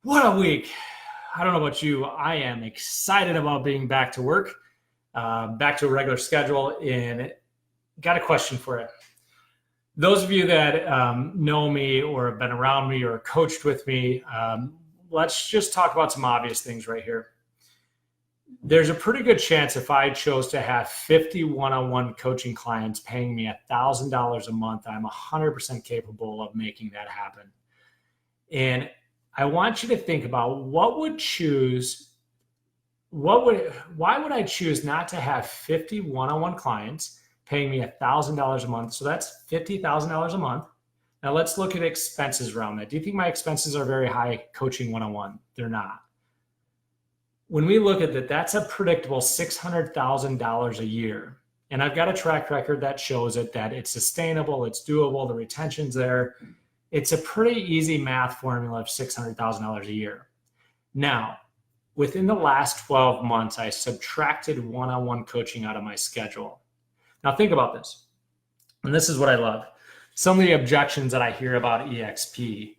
What a week. I don't know about you. I am excited about being back to work, back to a regular schedule, and got a question for you. Those of you that know me or have been around me or coached with me, let's just talk about some obvious things right here. There's a pretty good chance if I chose to have 50 one-on-one coaching clients paying me $1,000 a month, I'm 100% capable of making that happen. And I want you to think about why would I choose not to have 50 one-on-one clients paying me $1,000 a month? So that's $50,000 a month. Now let's look at expenses around that. Do you think my expenses are very high coaching one-on-one? They're not. When we look at that, that's a predictable $600,000 a year. And I've got a track record that shows it, that it's sustainable, it's doable, the retention's there. It's a pretty easy math formula of $600,000 a year. Now, within the last 12 months, I subtracted one-on-one coaching out of my schedule. Now think about this. And this is what I love. Some of the objections that I hear about EXP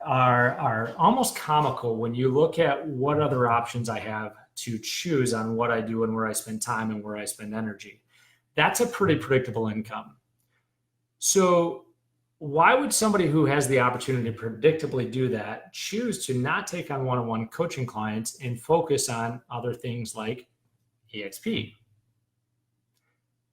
are almost comical when you look at what other options I have to choose on what I do and where I spend time and where I spend energy. That's a pretty predictable income. So why would somebody who has the opportunity to predictably do that choose to not take on one-on-one coaching clients and focus on other things like EXP?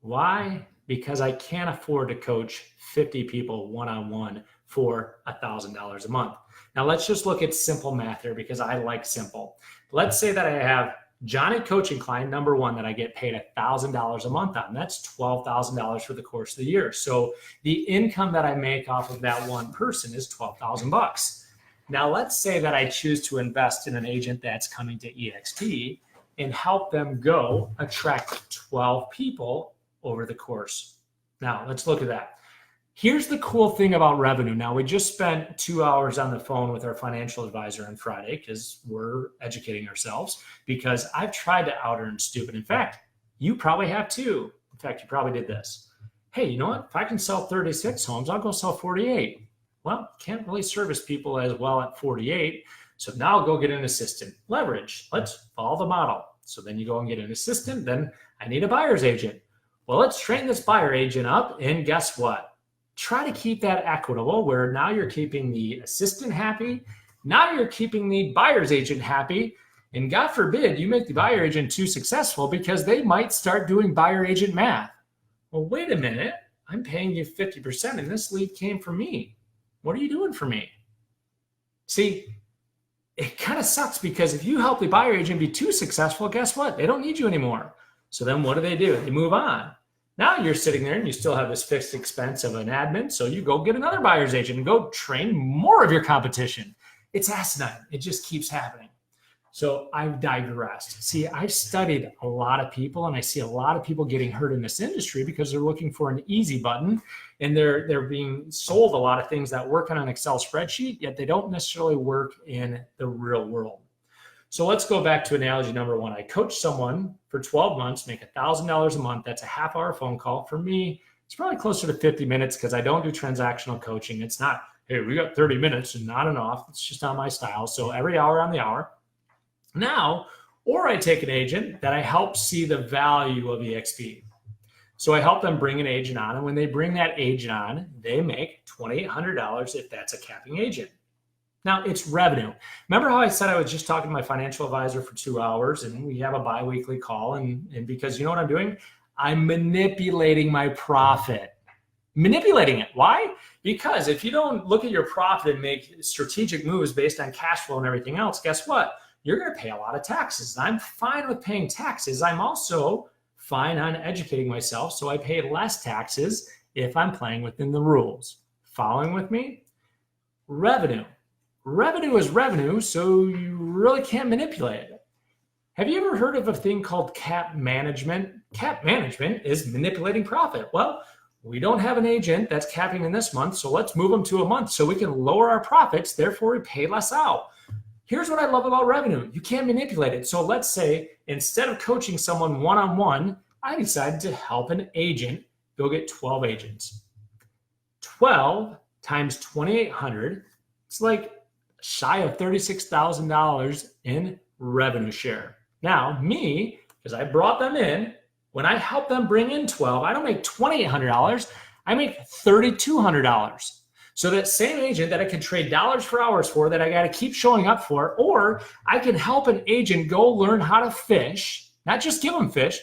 Why? Because I can't afford to coach 50 people one-on-one for $1,000 a month. Now let's just look at simple math here because I like simple. Let's say that I have Johnny coaching client number one that I get paid $1,000 a month on. That's $12,000 for the course of the year. So the income that I make off of that one person is $12,000. Now let's say that I choose to invest in an agent that's coming to EXP and help them go attract 12 people over the course. Now let's look at that. Here's the cool thing about revenue. Now, we just spent 2 hours on the phone with our financial advisor on Friday because we're educating ourselves, because I've tried to out earn stupid. In fact, you probably have too. In fact, you probably did this. Hey, you know what? If I can sell 36 homes, I'll go sell 48. Well, can't really service people as well at 48. So now I'll go get an assistant. Leverage. Let's follow the model. So then you go and get an assistant. Then I need a buyer's agent. Well, let's train this buyer agent up. And guess what? Try to keep that equitable where now you're keeping the assistant happy. Now you're keeping the buyer's agent happy. And God forbid you make the buyer agent too successful because they might start doing buyer agent math. Well, wait a minute. I'm paying you 50% and this lead came from me. What are you doing for me? See, it kind of sucks because if you help the buyer agent be too successful, guess what? They don't need you anymore. So then what do? They move on. Now you're sitting there and you still have this fixed expense of an admin. So you go get another buyer's agent and go train more of your competition. It's asinine. It just keeps happening. So I've digressed. See, I've studied a lot of people and I see a lot of people getting hurt in this industry because they're looking for an easy button and they're being sold a lot of things that work on an Excel spreadsheet, yet they don't necessarily work in the real world. So let's go back to analogy number one. I coach someone for 12 months, make $1,000 a month. That's a half-hour phone call. For me, it's probably closer to 50 minutes because I don't do transactional coaching. It's not, hey, we got 30 minutes and on and off. It's just not my style. So every hour on the hour. Now, or I take an agent that I help see the value of EXP. So I help them bring an agent on. And when they bring that agent on, they make $2,800 if that's a capping agent. Now, it's revenue. Remember how I said I was just talking to my financial advisor for 2 hours and we have a bi-weekly call? And because you know what I'm doing? I'm manipulating my profit. Manipulating it. Why? Because if you don't look at your profit and make strategic moves based on cash flow and everything else, guess what? You're going to pay a lot of taxes. And I'm fine with paying taxes. I'm also fine on educating myself, so I pay less taxes if I'm playing within the rules. Following with me? Revenue. Revenue is revenue, so you really can't manipulate it. Have you ever heard of a thing called cap management? Cap management is manipulating profit. Well, we don't have an agent that's capping in this month, so let's move them to a month so we can lower our profits, therefore we pay less out. Here's what I love about revenue. You can't manipulate it. So let's say instead of coaching someone one-on-one, I decided to help an agent go get 12 agents. 12 times 2,800 It's like shy of $36,000 in revenue share. Now, me, because I brought them in, when I help them bring in 12, I don't make $2,800. I make $3,200. So that same agent that I can trade dollars for hours for, that I got to keep showing up for, or I can help an agent go learn how to fish, not just give them fish.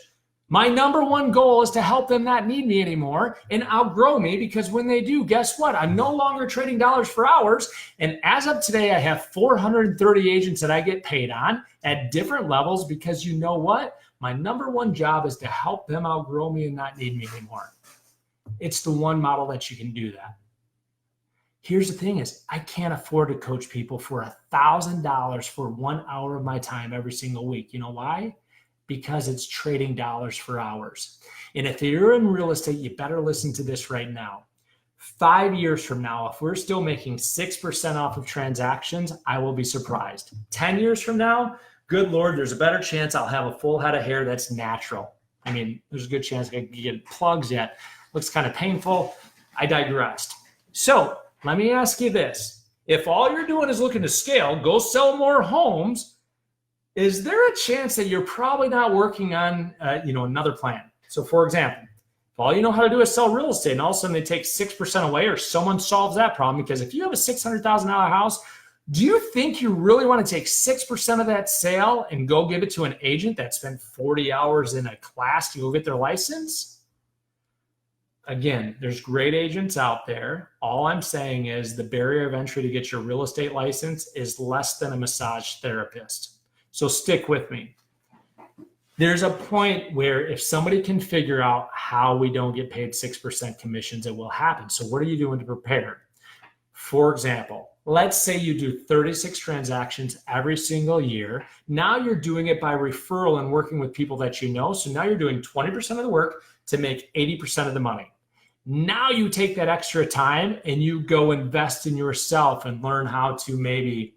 My number one goal is to help them not need me anymore and outgrow me, because when they do, guess what? I'm no longer trading dollars for hours. And as of today, I have 430 agents that I get paid on at different levels, because you know what? My number one job is to help them outgrow me and not need me anymore. It's the one model that you can do that. Here's the thing is, I can't afford to coach people for $1,000 for 1 hour of my time every single week. You know why? Because it's trading dollars for hours. And if you're in real estate, you better listen to this right now. 5 years from now, if we're still making 6% off of transactions, I will be surprised. 10 years from now, good Lord, there's a better chance I'll have a full head of hair that's natural. I mean, there's a good chance I can get plugs yet. Looks kind of painful. I digressed. So let me ask you this. If all you're doing is looking to scale, go sell more homes, is there a chance that you're probably not working on another plan? So for example, if all you know how to do is sell real estate and all of a sudden they take 6% away, or someone solves that problem, because if you have a $600,000 house, do you think you really want to take 6% of that sale and go give it to an agent that spent 40 hours in a class to go get their license? Again, there's great agents out there. All I'm saying is the barrier of entry to get your real estate license is less than a massage therapist. So stick with me. There's a point where if somebody can figure out how we don't get paid 6% commissions, it will happen. So what are you doing to prepare? For example, let's say you do 36 transactions every single year. Now you're doing it by referral and working with people that you know. So now you're doing 20% of the work to make 80% of the money. Now you take that extra time and you go invest in yourself and learn how to maybe,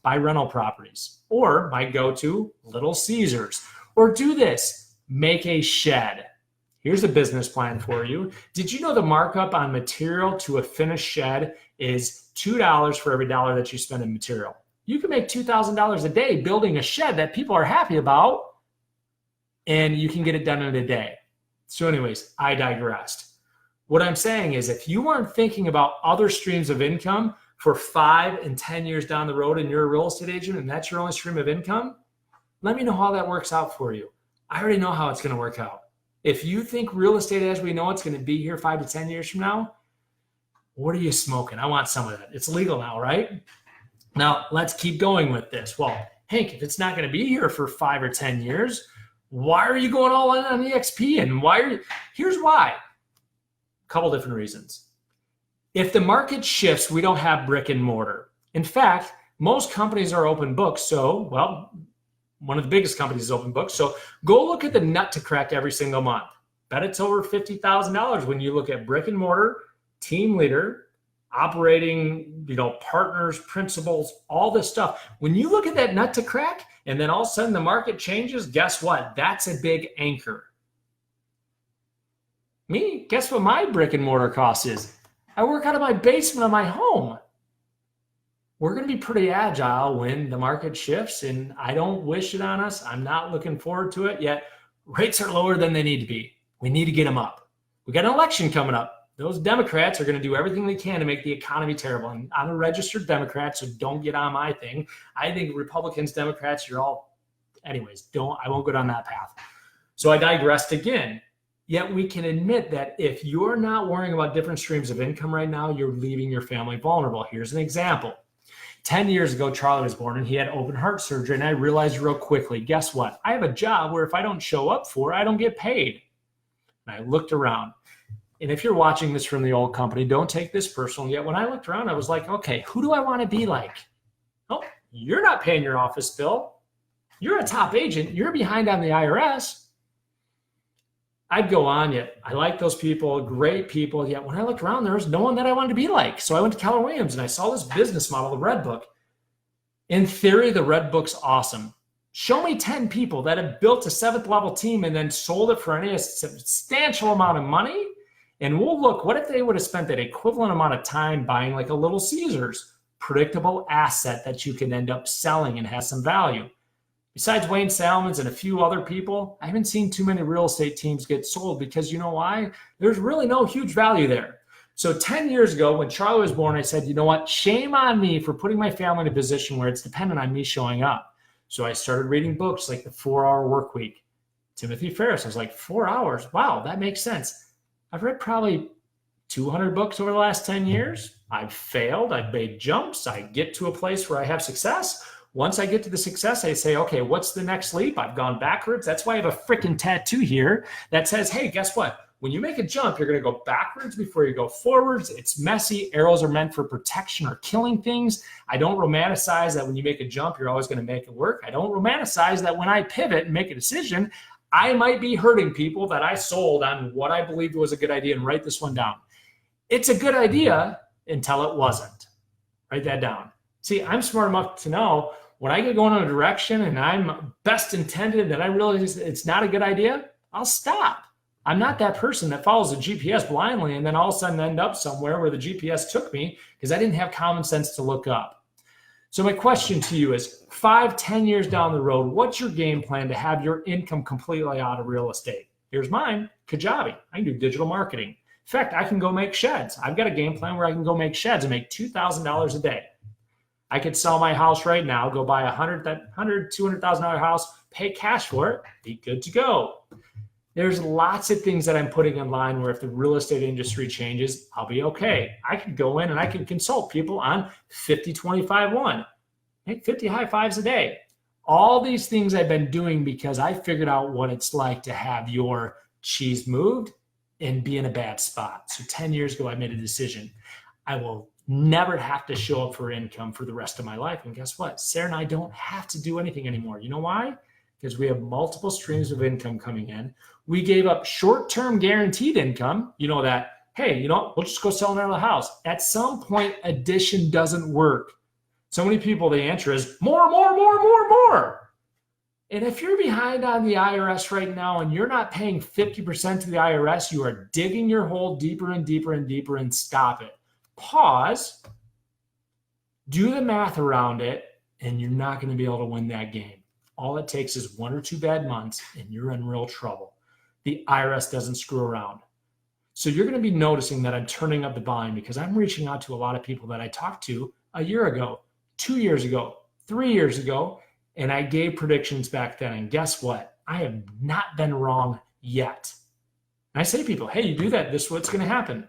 buy rental properties, or might go to Little Caesars, or do this, make a shed. Here's a business plan for you. Did you know the markup on material to a finished shed is $2 for every dollar that you spend in material? You can make $2,000 a day building a shed that people are happy about, and you can get it done in a day. So anyways, I digressed. What I'm saying is, if you aren't thinking about other streams of income for 5 and 10 years down the road and you're a real estate agent and that's your only stream of income, let me know how that works out for you. I already know how it's going to work out. If you think real estate as we know it's going to be here 5 to 10 years from now, what are you smoking? I want some of that. It's legal now, right? Now, let's keep going with this. Well, Hank, if it's not going to be here for 5 or 10 years, why are you going all in on EXP? And here's why. Couple different reasons. If the market shifts, we don't have brick and mortar. In fact, most companies are open books. So, one of the biggest companies is open books. So go look at the nut to crack every single month. Bet it's over $50,000 when you look at brick and mortar, team leader, operating, partners, principals, all this stuff. When you look at that nut to crack and then all of a sudden the market changes, guess what? That's a big anchor. Me, guess what my brick and mortar cost is? I work out of my basement of my home. We're going to be pretty agile when the market shifts, and I don't wish it on us. I'm not looking forward to it, yet rates are lower than they need to be. We need to get them up. We got an election coming up. Those Democrats are going to do everything they can to make the economy terrible. And I'm a registered Democrat, so don't get on my thing. I think Republicans, Democrats, I won't go down that path. So I digressed again. Yet we can admit that if you're not worrying about different streams of income right now, you're leaving your family vulnerable. Here's an example. 10 years ago, Charlie was born and he had open heart surgery. And I realized real quickly, guess what? I have a job where if I don't show up for it, I don't get paid. And I looked around. And if you're watching this from the old company, don't take this personal. Yet when I looked around, I was like, okay, who do I want to be like? Oh, you're not paying your office bill. You're a top agent. You're behind on the IRS. I'd go on, yet I like those people, great people. Yet when I looked around, there was no one that I wanted to be like. So I went to Keller Williams and I saw this business model, the Red Book. In theory, the Red Book's awesome. Show me 10 people that have built a 7th level team and then sold it for a substantial amount of money. And we'll look, what if they would have spent that equivalent amount of time buying like a Little Caesars predictable asset that you can end up selling and has some value. Besides Wayne Salmons and a few other people, I haven't seen too many real estate teams get sold because you know why? There's really no huge value there. So 10 years ago when Charlie was born, I said, you know what? Shame on me for putting my family in a position where it's dependent on me showing up. So I started reading books like The 4-Hour Workweek. Timothy Ferriss, I was like, 4 hours? Wow, that makes sense. I've read probably 200 books over the last 10 years. I've failed. I've made jumps. I get to a place where I have success. Once I get to the success, I say, okay, what's the next leap? I've gone backwards. That's why I have a freaking tattoo here that says, hey, guess what? When you make a jump, you're going to go backwards before you go forwards. It's messy. Arrows are meant for protection or killing things. I don't romanticize that when you make a jump, you're always going to make it work. I don't romanticize that when I pivot and make a decision, I might be hurting people that I sold on what I believed was a good idea. And write this one down. It's a good idea until it wasn't. Write that down. See, I'm smart enough to know when I get going in a direction and I'm best intended and I realize it's not a good idea, I'll stop. I'm not that person that follows the GPS blindly and then all of a sudden end up somewhere where the GPS took me because I didn't have common sense to look up. So my question to you is 5-10 years down the road, what's your game plan to have your income completely out of real estate? Here's mine, Kajabi. I can do digital marketing. In fact, I can go make sheds. I've got a game plan where I can go make sheds and make $2,000 a day. I could sell my house right now, go buy a $200,000 house, pay cash for it, be good to go. There's lots of things that I'm putting in line where if the real estate industry changes, I'll be okay. I could go in and I can consult people on 50-25-1, make 50 high fives a day. All these things I've been doing because I figured out what it's like to have your cheese moved and be in a bad spot. So 10 years ago, I made a decision. I will never have to show up for income for the rest of my life. And guess what? Sarah and I don't have to do anything anymore. You know why? Because we have multiple streams of income coming in. We gave up short-term guaranteed income. You know that, hey, you know, we'll just go sell another house. At some point, addition doesn't work. So many people, the answer is more. And if you're behind on the IRS right now and you're not paying 50% to the IRS, you are digging your hole deeper and deeper and deeper, and stop it. Pause, do the math around it, and you're not going to be able to win that game. All it takes is 1 or 2 bad months, and you're in real trouble. The IRS doesn't screw around. So you're going to be noticing that I'm turning up the volume because I'm reaching out to a lot of people that I talked to a year ago, 2 years ago, 3 years ago, and I gave predictions back then. And guess what? I have not been wrong yet. And I say to people, hey, you do that, this is what's going to happen.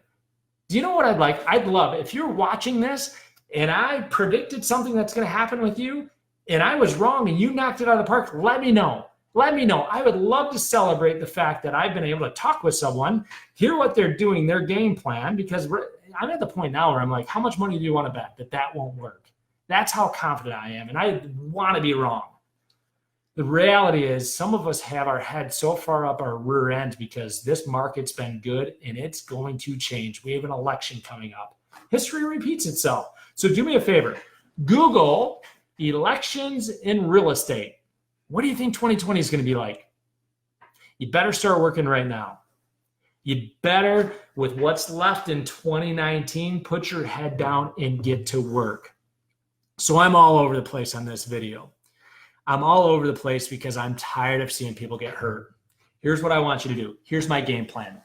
Do you know what I'd like? I'd love if you're watching this and I predicted something that's going to happen with you and I was wrong and you knocked it out of the park, let me know. Let me know. I would love to celebrate the fact that I've been able to talk with someone, hear what they're doing, their game plan, because I'm at the point now where I'm like, how much money do you want to bet that won't work? That's how confident I am, and I want to be wrong. The reality is some of us have our head so far up our rear end because this market's been good and it's going to change. We have an election coming up. History repeats itself. So do me a favor. Google elections in real estate. What do you think 2020 is going to be like? You better start working right now. You better, with what's left in 2019, put your head down and get to work. So I'm all over the place on this video. I'm all over the place because I'm tired of seeing people get hurt. Here's what I want you to do. Here's my game plan.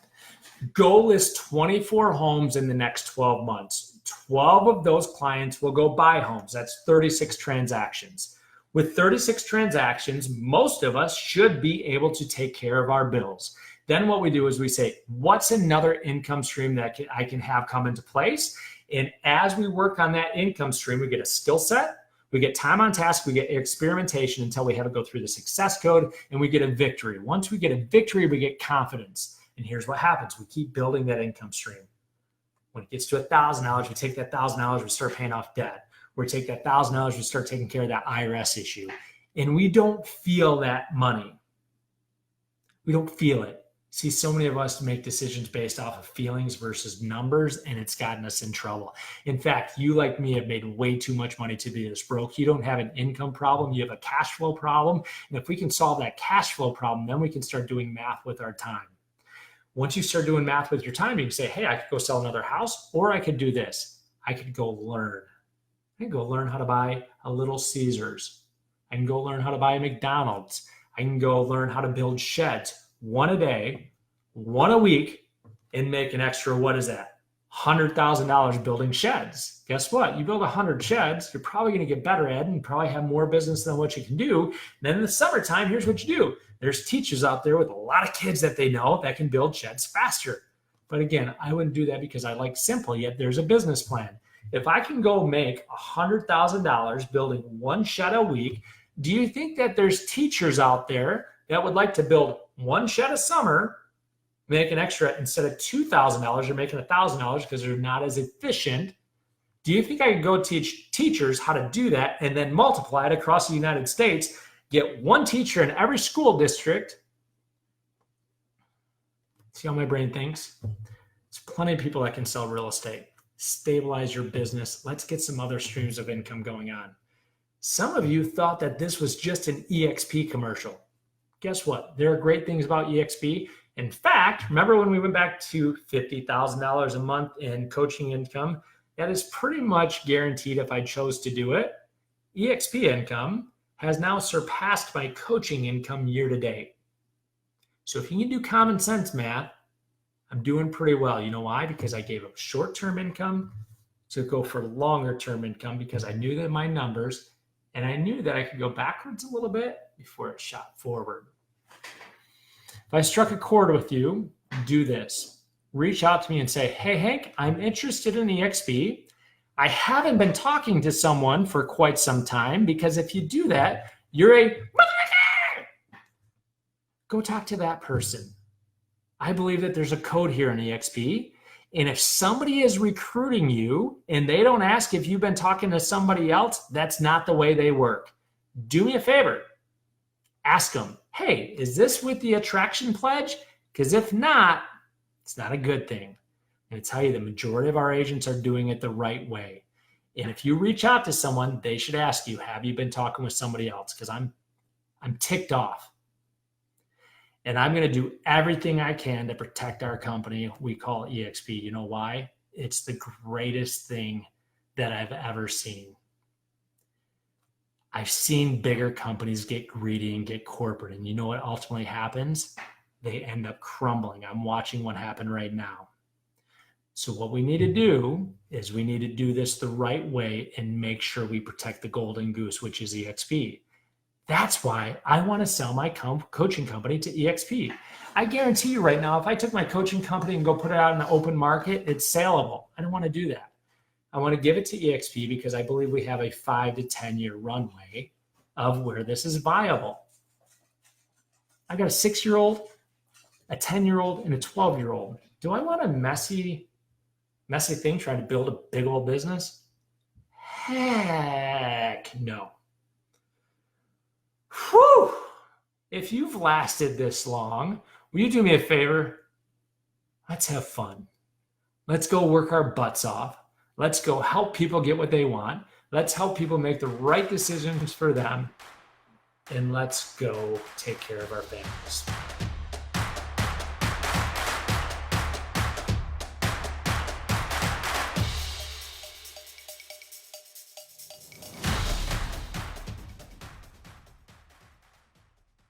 Go list 24 homes in the next 12 months. 12 of those clients will go buy homes. That's 36 transactions. With 36 transactions, most of us should be able to take care of our bills. Then what we do is we say, what's another income stream that I can have come into place? And as we work on that income stream, we get a skill set. We get time on task, we get experimentation until we have to go through the success code, and we get a victory. Once we get a victory, we get confidence. And here's what happens. We keep building that income stream. When it gets to $1,000, we take that $1,000, we start paying off debt. We take that $1,000, we start taking care of that IRS issue. And we don't feel that money. We don't feel it. See, so many of us make decisions based off of feelings versus numbers, and it's gotten us in trouble. In fact, you like me have made way too much money to be this broke. You don't have an income problem, you have a cash flow problem. And if we can solve that cash flow problem, then we can start doing math with our time. Once you start doing math with your time, you can say, hey, I could go sell another house, or I could do this. I could go learn. I can go learn how to buy a Little Caesars. I can go learn how to buy a McDonald's. I can go learn how to build sheds, one a day, one a week, and make an extra, what is that? $100,000 building sheds. Guess what? You build 100 sheds, you're probably going to get better at it and probably have more business than what you can do. And then in the summertime, here's what you do. There's teachers out there with a lot of kids that they know that can build sheds faster. But again, I wouldn't do that because I like simple, yet there's a business plan. If I can go make $100,000 building one shed a week, do you think that there's teachers out there that would like to build one shed a summer, make an extra, instead of $2,000, you're making $1,000 because they're not as efficient? Do you think I could go teach teachers how to do that and then multiply it across the United States, get one teacher in every school district? See how my brain thinks? There's plenty of people that can sell real estate. Stabilize your business. Let's get some other streams of income going on. Some of you thought that this was just an EXP commercial. Guess what? There are great things about EXP. In fact, remember when we went back to $50,000 a month in coaching income? That is pretty much guaranteed if I chose to do it. EXP income has now surpassed my coaching income year to date. So if you can do common sense math, I'm doing pretty well. You know why? Because I gave up short-term income to go for longer-term income because I knew that my numbers, and I knew that I could go backwards a little bit before it shot forward. If I struck a chord with you, do this. Reach out to me and say, hey, Hank, I'm interested in EXP. I haven't been talking to someone for quite some time, because if you do that, you're a go talk to that person. I believe that there's a code here in EXP. And if somebody is recruiting you and they don't ask if you've been talking to somebody else, that's not the way they work. Do me a favor. Ask them, hey, is this with the attraction pledge? Because if not, it's not a good thing. And I tell you, the majority of our agents are doing it the right way. And if you reach out to someone, they should ask you, have you been talking with somebody else? Because I'm ticked off. And I'm going to do everything I can to protect our company. We call it EXP. You know why? It's the greatest thing that I've ever seen. I've seen bigger companies get greedy and get corporate. And you know what ultimately happens? They end up crumbling. I'm watching what happened right now. So what we need to do is we need to do this the right way and make sure we protect the golden goose, which is EXP. That's why I want to sell my coaching company to EXP. I guarantee you right now, if I took my coaching company and go put it out in the open market, it's saleable. I don't want to do that. I want to give it to EXP because I believe we have a 5 to 10 year runway of where this is viable. I got a 6-year-old, a 10-year-old, and a 12-year-old. Do I want a messy thing trying to build a big old business? Heck no. Whew. If you've lasted this long, will you do me a favor? Let's have fun. Let's go work our butts off. Let's go help people get what they want. Let's help people make the right decisions for them. And let's go take care of our families.